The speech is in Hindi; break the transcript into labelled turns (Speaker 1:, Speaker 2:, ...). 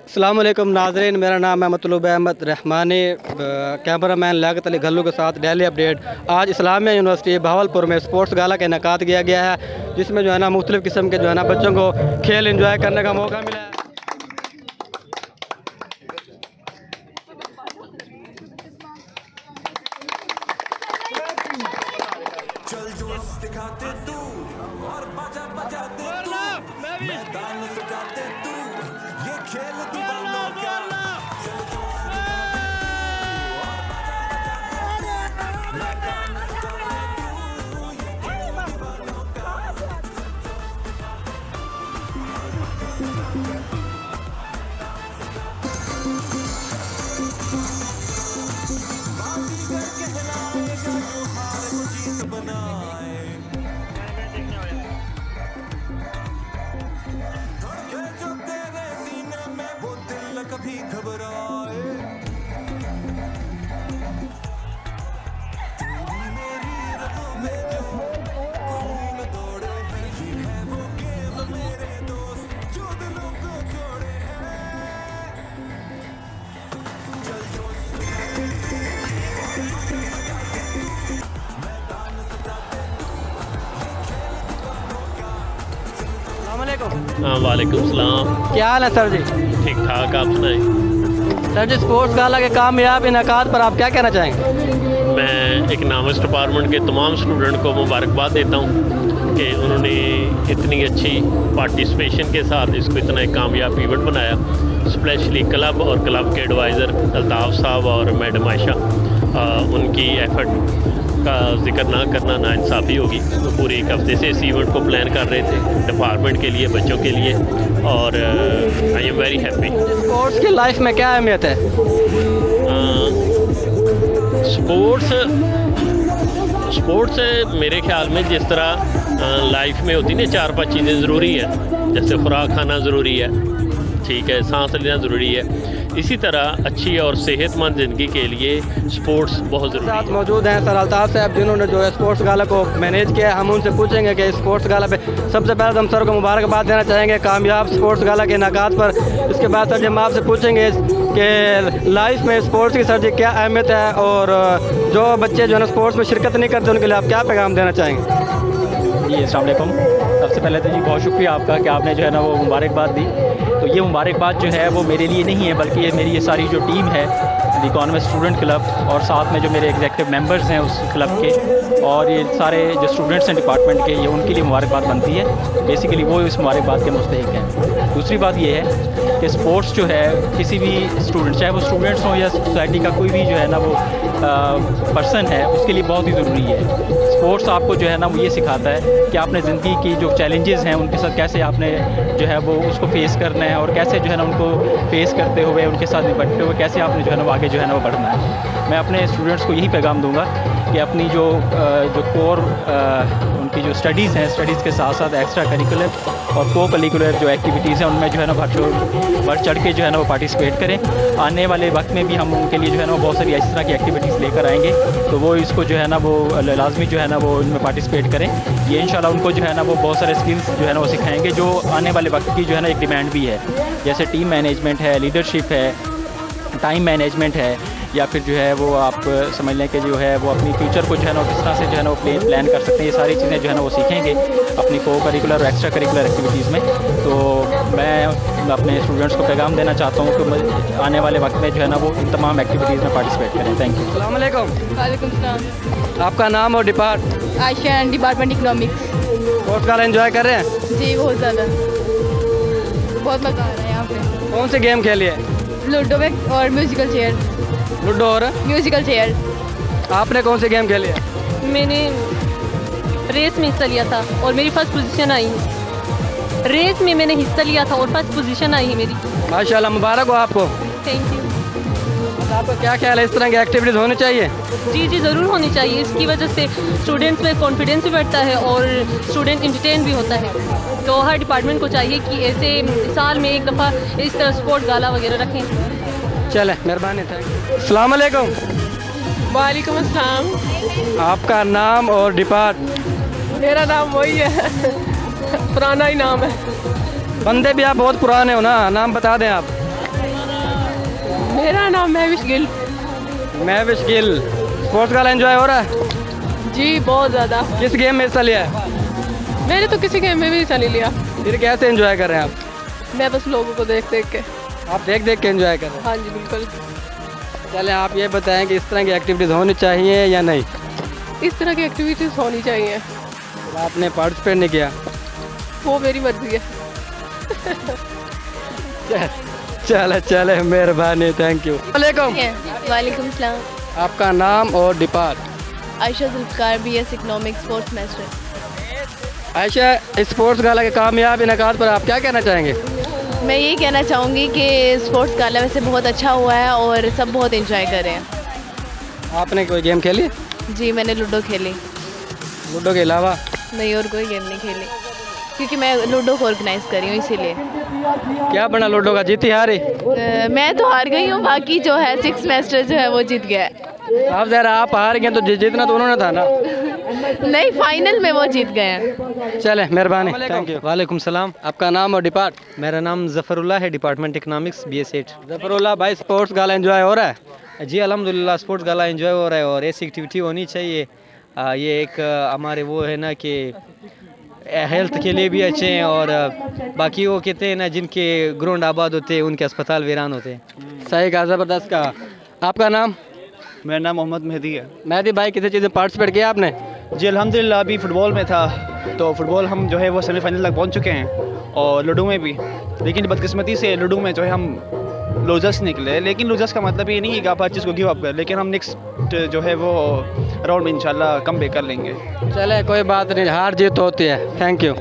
Speaker 1: अस्सलाम वालेकुम नाज़रीन, मेरा नाम है मतलूब अहमद रहमानी, कैमरामैन लियाकत अली घल्लू के साथ डेली अपडेट। आज इस्लामिया यूनिवर्सिटी बहावलपुर में स्पोर्ट्स गाला का इनेकाद किया गया है, जिसमें जो है ना मुख्तलिफ़ किस्म के जो है ना बच्चों को खेल इंजॉय करने का मौका मिला है।
Speaker 2: कभी घबराए मेरी रगों में जो खून दौड़े है, ये है वो गेम मेरे दोस्त जो दिलों को जोड़े हैं। चल जोश मैदान सजाते
Speaker 1: अस्सलाम
Speaker 3: वालेकुम सलाम।
Speaker 1: क्या हाल है सर जी?
Speaker 3: ठीक ठाक, आप सुनाएं।
Speaker 1: सर जी, स्पोर्ट्स गाला के कामयाब इनेकाद पर आप क्या कहना चाहेंगे?
Speaker 3: मैं इकनॉमिक्स डिपार्टमेंट के तमाम स्टूडेंट को मुबारकबाद देता हूँ कि उन्होंने इतनी अच्छी पार्टिसिपेशन के साथ इसको इतना एक कामयाब इवेंट बनाया। स्पेशली क्लब और क्लब के एडवाइज़र अल्ताफ़ साहब और मैडम आयशा, उनकी एफ़र्ट का जिक्र ना करना नाइंसाफ़ी होगी। वो पूरे एक हफ्ते से इस इवेंट को प्लान कर रहे थे डिपार्टमेंट के लिए, बच्चों के लिए, और I am very happy.
Speaker 1: Sports की लाइफ में क्या अहमियत है?
Speaker 3: स्पोर्ट्स मेरे ख्याल में जिस तरह लाइफ में होती ना 4-5 चीज़ें ज़रूरी है, जैसे खुराक खाना ज़रूरी है, ठीक है, सांस लेना ज़रूरी है, इसी तरह अच्छी और सेहतमंद ज़िंदगी के लिए स्पोर्ट्स बहुत ज़रूरी
Speaker 1: साथ
Speaker 3: है।
Speaker 1: मौजूद हैं सर अल्ताफ़ साहब, जिन्होंने जो है स्पोर्ट्स गाला को मैनेज किया है। हम उनसे पूछेंगे कि स्पोर्ट्स गाला पे सबसे पहले तो हम सर को मुबारकबाद देना चाहेंगे कामयाब स्पोर्ट्स गाला के इनेकाद पर। इसके बाद सर जी हम आपसे पूछेंगे कि लाइफ में स्पोर्ट्स की सर जी क्या अहमियत है, और जो बच्चे जो है ना स्पोर्ट्स में शिरकत नहीं करते उनके लिए आप क्या पैगाम देना चाहेंगे?
Speaker 4: जी अस्सलाम वालेकुम। सबसे पहले तो जी बहुत शुक्रिया आपका कि आपने जो है ना वो मुबारकबाद दी। तो ये मुबारकबाद जो है वो मेरे लिए नहीं है, बल्कि ये मेरी ये सारी जो टीम है द इकॉनॉमिस्ट स्टूडेंट क्लब, और साथ में जो मेरे एग्जीक्यूटिव मेंबर्स हैं उस क्लब के, और ये सारे जो स्टूडेंट्स हैं डिपार्टमेंट के, ये उनके लिए मुबारकबाद बनती है। बेसिकली वो इस मुबारकबाद के मुस्तहिक हैं। दूसरी बात ये है कि स्पोर्ट्स जो है किसी भी स्टूडेंट, चाहे वो स्टूडेंट्स हों या सोसाइटी का कोई भी जो है ना वो पर्सन है, उसके लिए बहुत ही ज़रूरी है। स्पोर्ट्स आपको जो है ना वो ये सिखाता है कि आपने ज़िंदगी की जो चैलेंजेस हैं उनके साथ कैसे आपने जो है वो उसको फेस करना है, और कैसे जो है ना उनको फेस करते हुए उनके साथ निपटते हुए कैसे आपने जो है ना वो आगे जो है ना वो बढ़ना है। मैं अपने स्टूडेंट्स को यही पैगाम दूंगा कि अपनी जो कोर उनकी जो स्टडीज़ हैं, स्टडीज़ के साथ साथ एक्स्ट्रा करिकुलर और को करिकुलर जो एक्टिविटीज़ हैं उनमें जो है ना बढ़ चढ़ के जो है ना वो पार्टिसिपेट करें। आने वाले वक्त में भी हम उनके लिए जो है ना बहुत सारी इस तरह की एक्टिविटीज़ लेकर आएंगे, तो वो इसको जो है ना वो लाजमी जो है ना वो इनमें पार्टिसिपेट करें। ये इंशाल्लाह उनको जो है ना वो बहुत सारे स्किल्स जो है ना वो सिखाएंगे, जो आने वाले वक्त की जो है ना एक डिमांड भी है, जैसे टीम मैनेजमेंट है, लीडरशिप है, टाइम मैनेजमेंट है, या फिर जो है वो आप समझ लें कि जो है वो अपनी फ्यूचर को जो है ना किस तरह से जो है ना वो प्लान कर सकते हैं। ये सारी चीज़ें जो है ना वो सीखेंगे अपनी को करिकुलर और एक्स्ट्रा करिकुलर एक्टिविटीज़ में। तो मैं अपने स्टूडेंट्स को पैगाम देना चाहता हूँ कि आने वाले वक्त में जो है ना वो इन तमाम एक्टिविटीज़ में पार्टिसिपेट करें। Thank you.
Speaker 1: अस्सलाम वालेकुम।
Speaker 5: वालेकुम सलाम।
Speaker 1: आपका नाम और depart?
Speaker 5: Ayesha, department economics.
Speaker 1: Sports gala enjoy कर रहे हैं?
Speaker 5: जी बहुत ज़्यादा, बहुत मज़ा आ रहा है यहाँ पे।
Speaker 1: कौन से गेम खेलिए?
Speaker 5: लूडो में और म्यूजिकल चेयर।
Speaker 1: लूडो और
Speaker 5: म्यूजिकल चेयर।
Speaker 1: आपने कौन से गेम खेले?
Speaker 6: मैंने रेस में हिस्सा लिया था और मेरी फर्स्ट पोजीशन आई। रेस में मैंने हिस्सा लिया था और फर्स्ट पोजीशन आई है मेरी।
Speaker 1: माशाल्लाह, मुबारक हो आपको।
Speaker 6: Thank you.
Speaker 1: आपका क्या ख्याल है, इस तरह की एक्टिविटीज़ होनी चाहिए?
Speaker 6: जी जी ज़रूर होनी चाहिए। इसकी वजह से स्टूडेंट्स में कॉन्फिडेंस भी बढ़ता है और स्टूडेंट इंटरटेन भी होता है। तो हर डिपार्टमेंट को चाहिए कि ऐसे साल में एक दफ़ा इस तरह स्पोर्ट गाला वगैरह रखें।
Speaker 1: चले, मेहरबानी, थैंक यू। अस्सलाम वालेकुम।
Speaker 7: वालेकुम अस्सलाम।
Speaker 1: आपका नाम और डिपार्ट?
Speaker 7: मेरा नाम वही है, पुराना ही नाम है।
Speaker 1: बंदे भी आप बहुत पुराने हो ना, नाम बता दें आप।
Speaker 7: मेरा नाम Mahwish Gill.
Speaker 1: Mahwish Gill, sports gala enjoy हो रहा है?
Speaker 7: जी बहुत ज़्यादा।
Speaker 1: किस गेम में हिस्सा लिया है?
Speaker 7: मैंने तो किसी गेम में भी हिस्सा नहीं लिया।
Speaker 1: फिर कैसे एंजॉय कर रहे हैं आप?
Speaker 7: मैं बस लोगों को देख देख के।
Speaker 1: आप देख देख के एंजॉय कर रहे हैं?
Speaker 7: हाँ जी बिल्कुल।
Speaker 1: चलें, आप ये बताएं कि इस तरह की एक्टिविटीज़ होनी चाहिए या नहीं?
Speaker 7: इस तरह की एक्टिविटीज़ होनी चाहिए।
Speaker 1: आपने पार्टिसिपेट नहीं किया?
Speaker 7: वो मेरी मर्जी है।
Speaker 1: चले चले, मेहरबानी, थैंक यू। वालेकुम।
Speaker 5: वालेकुम सलाम।
Speaker 1: आपका नाम और depart?
Speaker 5: Ayesha Zulfiqar, BS economics, fourth semester.
Speaker 1: Ayesha, sports gala के कामयाब इनकाद पर आप क्या कहना चाहेंगे?
Speaker 5: मैं ये कहना चाहूँगी कि स्पोर्ट्स गाला वैसे बहुत अच्छा हुआ है और सब बहुत एंजॉय कर रहे हैं।
Speaker 1: आपने कोई गेम खेली?
Speaker 5: जी मैंने लूडो खेली।
Speaker 1: लूडो के अलावा?
Speaker 5: नहीं, और कोई गेम नहीं खेली क्योंकि मैं लूडो को ऑर्गेनाइज करी हूँ इसीलिए।
Speaker 1: क्या बना लूडो का, जीती हारी?
Speaker 5: मैं तो हार गई हूँ, बाकी जो है 6th सेमेस्टर जो है वो जीत गया है।
Speaker 1: आप ज़रा आप हार गए तो जीतना तो उन्होंने था ना?
Speaker 5: नहीं, फाइनल में वो जीत गए हैं।
Speaker 1: चले, मेहरबानी, थैंक यू।
Speaker 8: वालेकुम सलाम।
Speaker 1: आपका नाम और डिपार्ट?
Speaker 8: मेरा नाम ज़फ़रुल्लाह है, डिपार्टमेंट इकनॉमिक्स, BS 8।
Speaker 1: ज़फ़रुल्लाह भाई, स्पोर्ट्स गाला एंजॉय हो रहा है?
Speaker 8: जी अल्हम्दुलिल्लाह, स्पोर्ट्स गाला एंजॉय हो रहा है और ऐसी एक्टिविटी होनी चाहिए। ये एक हमारे वो है ना कि हेल्थ के लिए भी अच्छे हैं और बाकी वो कहते हैं ना जिनके ग्राउंड आबाद होते हैं उनके अस्पताल वीरान होते हैं।
Speaker 1: सही कहा, ज़बरदस्त कहा। आपका नाम?
Speaker 9: मेरा नाम मोहम्मद मेहदी है।
Speaker 1: मेहदी भाई, किसी चीज़ में पार्टिसिपेट किया आपने?
Speaker 9: जी अल्हम्दुलिल्लाह, अभी फ़ुटबॉल में था तो फ़ुटबॉल हम जो है वो सेमीफाइनल तक पहुंच चुके हैं और लूडो में भी, लेकिन बदकिस्मती से लूडो में जो है हम लूजर्स निकले। लेकिन लूजर्स का मतलब ये नहीं है कि आप हर चीज़ को गिव अप करें, लेकिन हम नेक्स्ट जो है वो राउंड में इंशाल्लाह कम बैक कर लेंगे।
Speaker 1: चले, कोई बात नहीं, हार जीत होती है। Thank you.